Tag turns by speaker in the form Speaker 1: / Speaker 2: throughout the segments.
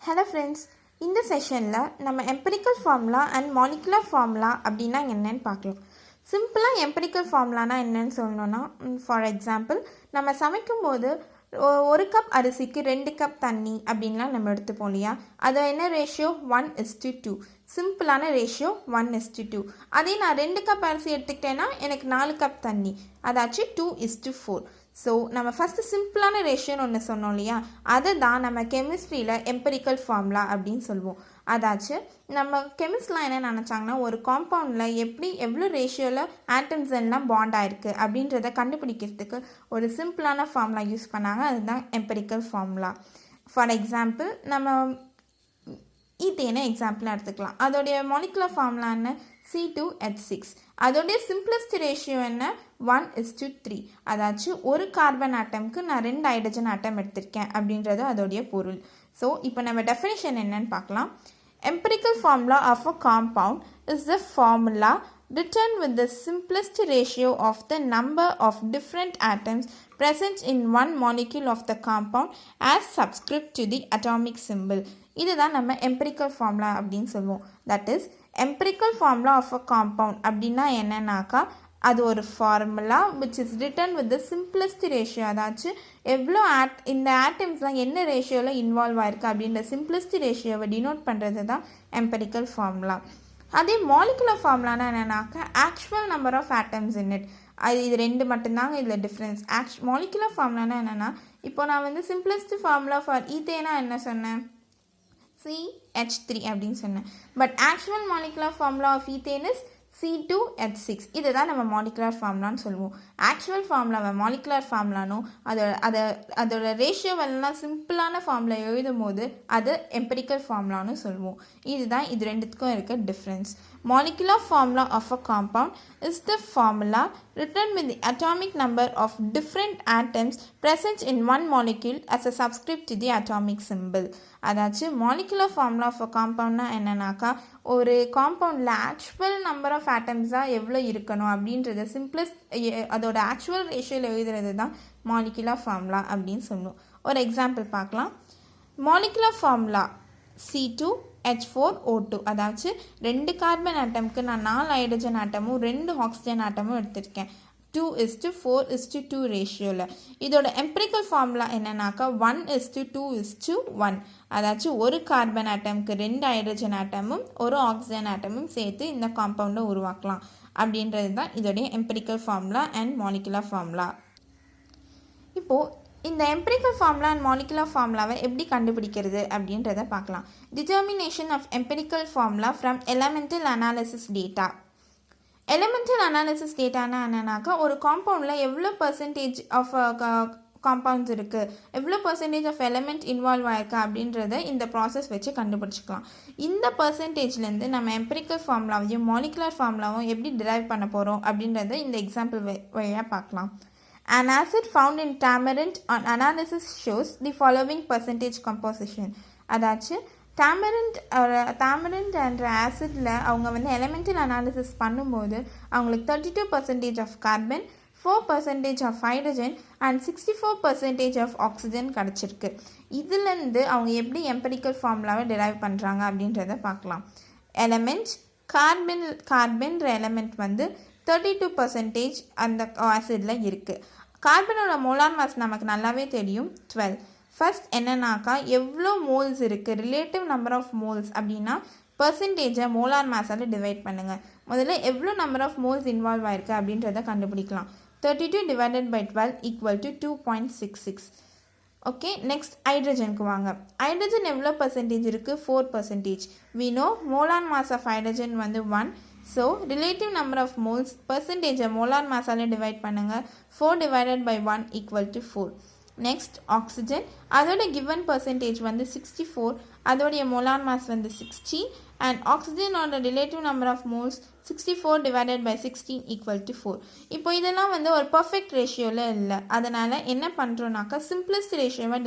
Speaker 1: Hello friends, இந்த செஷனில் நம்ம empirical formula and molecular formula அப்படின்னா என்னன்னு பார்க்கலாம். சிம்பிளாக empirical formulaனா என்னன்னு சொல்லணும்னா, ஃபார் எக்ஸாம்பிள் நம்ம சமைக்கும் போது ஒரு கப் அரிசிக்கு 2 கப் தண்ணி அப்படின்லாம் நம்ம எடுத்துப்போம் இல்லையா. அது என்ன ரேஷியோ 1:2. சிம்பிளான ரேஷியோ 1:2. அதே நான் 2 கப் அரிசி எடுத்துக்கிட்டேன்னா எனக்கு 4 கப் தண்ணி, அதாச்சு 2:4. ஸோ நம்ம ஃபஸ்ட்டு சிம்பிளான ரேஷியோன்னு ஒன்று சொன்னோம் இல்லையா, அதை தான் நம்ம கெமிஸ்ட்ரியில் எம்பரிக்கல் ஃபார்முலா அப்படின்னு சொல்லுவோம். அதாச்சு நம்ம கெமிஸ்ட்லாம் என்ன நினச்சாங்கன்னா, ஒரு காம்பவுண்டில் எவ்வளோ ரேஷியோவில் ஆட்டம்ஸ் எல்லாம் பாண்ட் ஆயிருக்கு அப்படின்றத கண்டுபிடிக்கிறதுக்கு ஒரு சிம்பிளான ஃபார்முலா யூஸ் பண்ணாங்க. அதுதான் எம்பரிக்கல் ஃபார்முலா. ஃபார் எக்ஸாம்பிள் நம்ம ஈத்தேனை எக்ஸாம்பிளாக எடுத்துக்கலாம். அதோடைய மாலிகுலர் ஃபார்முலா என்ன, C2H6. அதோடைய சிம்பிளஸ்ட் ரேஷியோ என்ன, 1:3. அதாச்சும் ஒரு கார்பன் ஆட்டம்க்கு நான் 2 ஹைட்ரஜன் ஆட்டம் எடுத்திருக்கேன் அப்படின்றது அதோடைய பொருள். ஸோ இப்போ நம்ம டெஃபினிஷன் என்னன்னு பார்க்கலாம். Empirical formula of a compound is the formula written with the simplest ratio of the number of different atoms present in one molecule of the compound as subscript to the atomic symbol. இதுதான் நம்ம empirical formula அப்படின்னு சொல்லுவோம். That is, empirical formula of a compound அப்படின்னா என்னன்னாக்கா, அது ஒரு formula which is written with the simplest ratio. அதாச்சும் எவ்வளோ இந்த ஆட்டம்ஸ்லாம் என்ன ரேஷியோவில் இன்வால்வ் ஆயிருக்கு அப்படின்ற சிம்பிளஸ்ட் ரேஷியோவை டினோட் பண்ணுறது தான் எம்பரிக்கல் ஃபார்முலா. அதே மாலிகுலர் ஃபார்முலானா என்னன்னாக்கா, actual number of atoms in it. இது ரெண்டு மட்டும்தாங்க இதில் டிஃப்ரென்ஸ். மாலிகுலர் ஃபார்முலானா என்னென்னா, இப்போ நான் வந்து சிம்பிளஸ்ட் ஃபார்முலா ஃபார் ஈத்தேனா என்ன சொன்னேன், CH3 அப்படின்னு சொன்னேன். But actual molecular formula of ethane is C2H6. இதுதான் நம்ம மாலிகுலர் ஃபார்முலான்னு சொல்லுவோம். ஆக்சுவல் ஃபார்முலாவை மாலிகுலர் ஃபார்முலானும் அதோட ரேஷியோவெல்லாம் சிம்பிளான ஃபார்முலா எழுதும் போது அது எம்பரிக்கல் ஃபார்முலான்னு சொல்லுவோம். இதுதான் இது ரெண்டுத்துக்கும் இருக்க difference. Molecular formula of a compound is the formula written with the atomic number of different atoms present in one molecule as a subscript to the atomic symbol. அதாச்சு molecular formula of a compoundனா என்னன்னாக்கா, ஒரு காம்பவுண்டில் actual number of ஆட்டம்ஸாக எவ்வளோ இருக்கணும் அப்படின்றத simplest அதோட actual ரேஷியோவில் எழுதுறது தான் molecular formula அப்படின்னு சொல்லுவோம். ஒரு எக்ஸாம்பிள் பார்க்கலாம். molecular formula C2H4O2. அதாச்சு 2 கார்பன் ஆட்டம்க்கு நான் 4 ஹைட்ரஜன் ஆட்டமும் 2 ஆக்சிஜன் ஆட்டமும் எடுத்திருக்கேன் 2:4:2 ரேஷியோவில். இதோட எம்பரிக்கல் ஃபார்முலா என்னன்னாக்கா 1:2:1. அதாச்சும் ஒரு கார்பன் ஆட்டம்க்கு 2 ஹைட்ரஜன் ஆட்டமும் 1 ஆக்சிஜன் ஆட்டமும் சேர்த்து இந்த காம்பவுண்டை உருவாக்கலாம் அப்படின்றது தான் இதோடைய empirical formula and molecular formula. இப்போது இந்த எம்பரிக்கல் ஃபார்முலா அண்ட் மாலிகுலர் ஃபார்முலாவை எப்படி கண்டுபிடிக்கிறது அப்படின்றத பார்க்கலாம். Determination of empirical formula from elemental analysis data. Elemental analysis டேட்டானா என்னன்னாக்கா, ஒரு காம்பவுண்டில் எவ்வளோ பர்சன்டேஜ் ஆஃப் காம்பவுண்ட்ஸ் இருக்குது, எவ்வளோ பர்சன்டேஜ் ஆஃப் எலமெண்ட் இன்வால்வ் ஆயிருக்கு அப்படின்றத இந்த ப்ராசஸ் வச்சு கண்டுபிடிச்சிக்கலாம். இந்த பர்சன்டேஜ்லேருந்து நம்ம எம்பரிக்கல் ஃபார்முலாவையும் மாலிகுலர் ஃபார்முலாவும் எப்படி டிரைவ் பண்ண போகிறோம் அப்படின்றத இந்த எக்ஸாம்பிள் வழியாக பார்க்கலாம். An acid found in tamarind on analysis shows the following percentage composition. அதாச்சு tamarind என்ற ஆசிடில் அவங்க வந்து எலமெண்டல் அனாலிசிஸ் பண்ணும்போது அவங்களுக்கு 32% of carbon, 4% of hydrogen and 64% of oxygen கிடச்சிருக்கு. இதுலேருந்து அவங்க எப்படி எம்பரிக்கல் ஃபார்முலாவை டிரைவ் பண்ணுறாங்க அப்படின்றத பார்க்கலாம். எலமெண்ட் கார்பன்ற எலமெண்ட் வந்து 32% அந்த ஆசிடில் இருக்குது. கார்பனோட மோலார் மாஸ் நமக்கு நல்லாவே தெரியும், 12. ஃபர்ஸ்ட் என்னன்னாக்கா, எவ்வளோ மோல்ஸ் இருக்குது, ரிலேட்டிவ் நம்பர் ஆஃப் மோல்ஸ் அப்படின்னா பர்சன்டேஜை மோலார் மாஸால் டிவைட் பண்ணுங்கள். முதல்ல எவ்வளோ நம்பர் ஆஃப் மோல்ஸ் இன்வால்வ் ஆயிருக்கு அப்படின்றத கண்டுபிடிக்கலாம். 32 divided by 12 equal to 2.66. Okay, next ஹைட்ரஜனுக்கு வாங்க. ஹைட்ரஜன் எவ்வளோ பர்சன்டேஜ் இருக்குது, 4%. we know molar mass of hydrogen வந்து 1. So relative number of moles பர்சன்டேஜை மோலார் மாஸால் டிவைட் பண்ணுங்கள். 4 divided by 1 equal to 4. Next oxygen, அதோட கிவன் பர்சன்டேஜ் வந்து 64, அதோடைய மோலார் மாஸ் வந்து 16 அண்ட் ஆக்சிஜனோட relative number of moles 64 divided by 16 equal to 4. இப்போ இதெல்லாம் வந்து ஒரு பர்ஃபெக்ட் ரேஷியோவில் இல்லை. அதனால் என்ன பண்ணுறோன்னாக்கா, சிம்பிளஸ்ட் ரேஷியோவை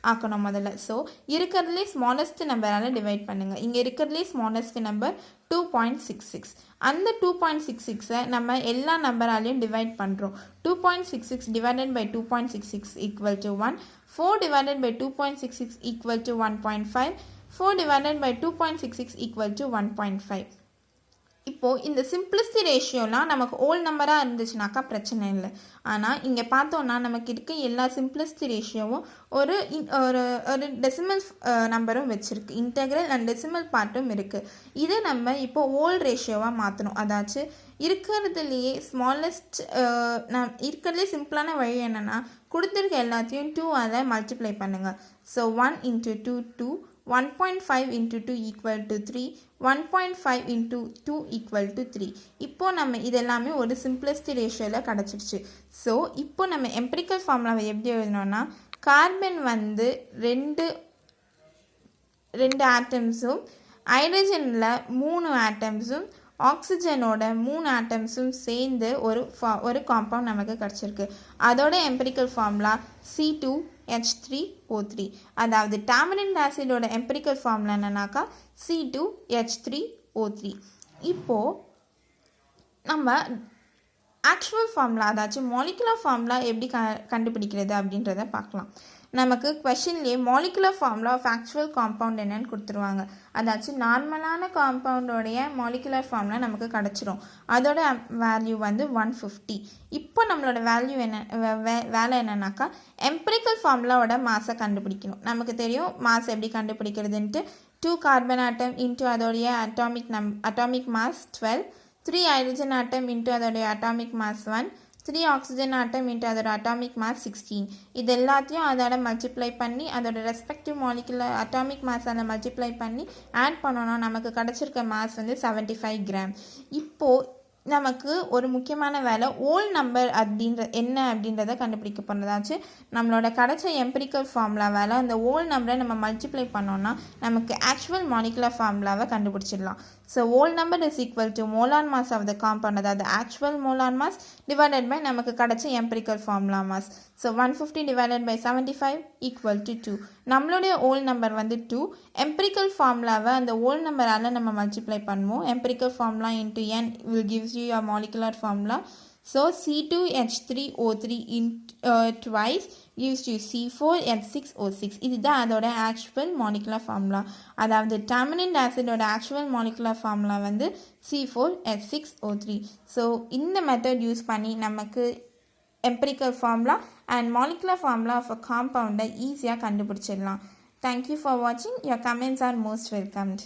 Speaker 1: ஆக்கணும் முதல்ல. ஸோ இருக்கிறதுலே ஸ்மாலஸ்ட் நம்பரால் டிவைட் பண்ணுங்கள். இங்கே இருக்கிறதுலே ஸ்மாலஸ்ட் நம்பர் 2.66. அந்த 2.66 நம்ம எல்லா நம்பராலையும் டிவைட் பண்ணுறோம். 2.66 divided by 2.66 equal to 1. 4 divided by 2.66 equal to 1.5. 4 divided by 2.66 equal to 1.5. இப்போது இந்த சிம்பிளிஸ்டி ரேஷியோலாம் நமக்கு ஓல் நம்பராக இருந்துச்சுனாக்கா பிரச்சனை இல்லை. ஆனால் இங்கே பார்த்தோன்னா நமக்கு இருக்க எல்லா சிம்பிளிஸ்டி ரேஷியோவும் ஒரு ஒரு டெசிமல் நம்பரும் வச்சுருக்கு. இன்டெக்ரல் அண்ட் டெசிமல் பார்ட்டும் இருக்குது. இதை நம்ம இப்போ ஓல் ரேஷியோவாக மாற்றணும். அதாச்சும் இருக்கிறதுலையே ஸ்மாலஸ்ட் இருக்கிறதுலே சிம்பிளான வழி என்னென்னா கொடுத்துருக்க எல்லாத்தையும் 2ஆல் மல்டிப்ளை பண்ணுங்கள். So 1 into 2 2. 1.5 into 2 equal to 3. 1.5 into 2 equal to 3. இப்போ நம்ம இதெல்லாமே ஒரு சிம்பிளிஸ்டி ரேஷியோவில் கிடச்சிருச்சு. ஸோ இப்போ நம்ம எம்பிரிக்கல் ஃபார்முலாவை எப்படி எழுதணும்னா கார்பன் வந்து ரெண்டு ஆட்டம்ஸும் ஹைட்ரஜனில் 3 ஆட்டம்ஸும் ஆக்சிஜனோட 3 ஆட்டம்ஸும் சேர்ந்து ஒரு காம்பவுண்ட் நமக்கு கிடச்சிருக்கு. அதோட எம்பிரிக்கல் ஃபார்முலா C2H3O3. அதாவது டாமரிண்ட் ஆசிடோட எம்பிரிக்கல் ஃபார்முலா என்னன்னாக்கா C2H3O3. இப்போது நம்ம ஆக்சுவல் ஃபார்முலா அதாச்சும் மாலிகுலர் ஃபார்முலா எப்படி கண்டுபிடிக்கிறது அப்படின்றத பார்க்கலாம். நமக்கு கொஷின்லேயே molecular formula of actual compound என்னன்னு கொடுத்துருவாங்க. அதாச்சும் நார்மலான காம்பவுண்டோடைய மாலிகுலர் ஃபார்முலா நமக்கு கிடச்சிரும். அதோட வேல்யூ வந்து 150. இப்போ நம்மளோட வேல்யூ வேலை என்னன்னாக்கா எம்பிரிக்கல் ஃபார்முலாவோட மாஸை கண்டுபிடிக்கணும். நமக்கு தெரியும் மாஸ் எப்படி கண்டுபிடிக்கிறதுன்ட்டு 2 கார்பன் ஆட்டம் இன்ட்டு அதோடைய atomic mass 12. 3 hydrogen atom into அதோடைய atomic mass 1. 3 oxygen atom into அதோட அட்டாமிக் மாஸ் 16. இது எல்லாத்தையும் அதோட மல்டிப்ளை பண்ணி அதோட ரெஸ்பெக்டிவ் மாலிகுலர் அட்டாமிக் மாஸால் மல்டிப்ளை பண்ணி ஆட் பண்ணணும். நமக்கு கிடச்சிருக்க மாஸ் வந்து 75 கிராம். இப்போது நமக்கு ஒரு முக்கியமான வேலை ஓல் நம்பர் அப்படின்றத கண்டுபிடிக்க போனதாச்சு. நம்மளோட கிடைச்ச எம்பிரிக்கல் ஃபார்முலா வேலை அந்த ஓல் நம்பரை நம்ம மல்டிப்ளை பண்ணோன்னா நமக்கு ஆக்சுவல் மாலிகுலர் ஃபார்முலாவை கண்டுபிடிச்சிடலாம். So whole number is equal to molar mass of the compound, அதாவது actual molar mass divided by நமக்கு கிடைச்ச empirical formula mass. So 150 divided by 75 equal to 2. நம்மளுடைய ஓல் நம்பர் வந்து 2. எம்பிரிக்கல் ஃபார்முலாவை அந்த ஓல் நம்பரால் நம்ம மல்டிப்ளை பண்ணுவோம். Empirical formula into n will gives you a molecular formula. So C2H3O3 twice gives you C4H6O6. இதுதான் அதோட ஆக்சுவல் மாலிகுலர் ஃபார்முலா. அதாவது டாமரிண்ட் ஆசிடோட ஆக்சுவல் மாலிகுலர் ஃபார்முலா வந்து C4H6O3. ஸோ இந்த மெத்தட் யூஸ் பண்ணி நமக்கு empirical formula and molecular formula of a compound ஈஸியாக கண்டுபிடிச்சிடலாம். Thank you for watching. Your comments are most welcomed.